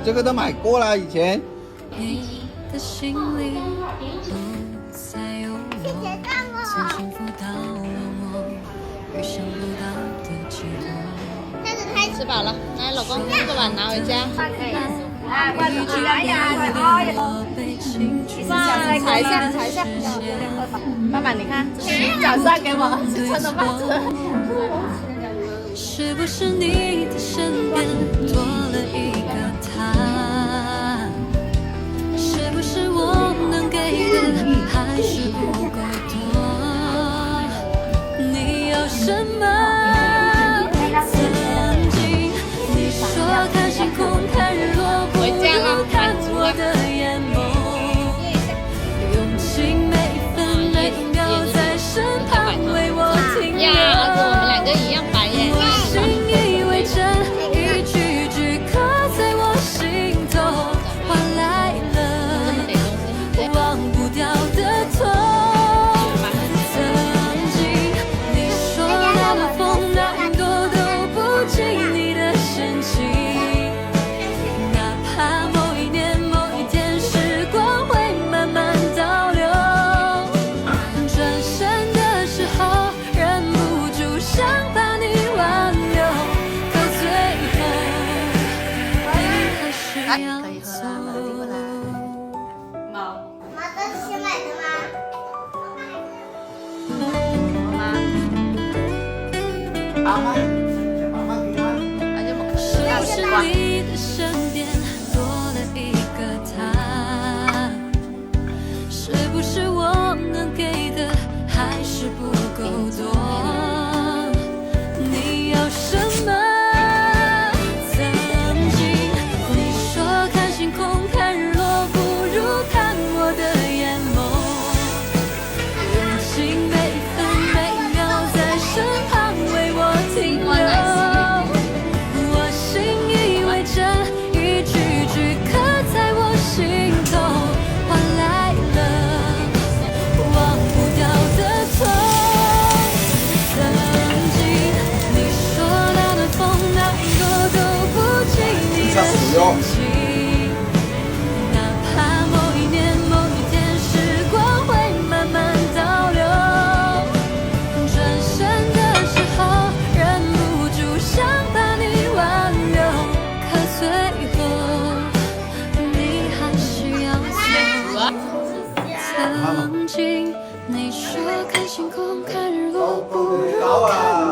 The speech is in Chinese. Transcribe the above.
这个都买过了以前。你的心里不再有我，曾幸福到让我预想不到的结果。吃饱了，来，老公，这个碗拿回家。哎，快点，哎呀，快点！哇，踩一下，踩一下。爸爸，你看，掌声给我，真的吗？是不是你的身边多了一个他？是不是我能给的还是不够多？你有什么？曾经你说看星空看日落不如看我的眼眸，用尽每分每秒在身旁为我停留。呀，儿子，我们两个一样白耶。信以为真，一句句刻在我心头，换来了忘不掉的痛。曾经你说那么风那朵都不及你的深情，哪怕某一年某一天时光会慢慢倒流，转身的时候忍不住想把你挽留，可最后你还是要走。妈，妈，这是新买的吗？阿妈，阿妈平安。是不是你的身边多了一个他？是不是我能给的还是不够多？你要什么？曾经你说看星空看日落不如看我的眼眸，用尽每分每秒在身旁为我停留。我信以为真，一句句刻在我心头，换来了忘不掉的痛。曾经你说那暖风那一朵都不及你的深情，哪怕某一年某一天时光会慢慢倒流，转身的时候忍不住想把你挽留，可最后你还是要走。曾经你说看星空看日落不如看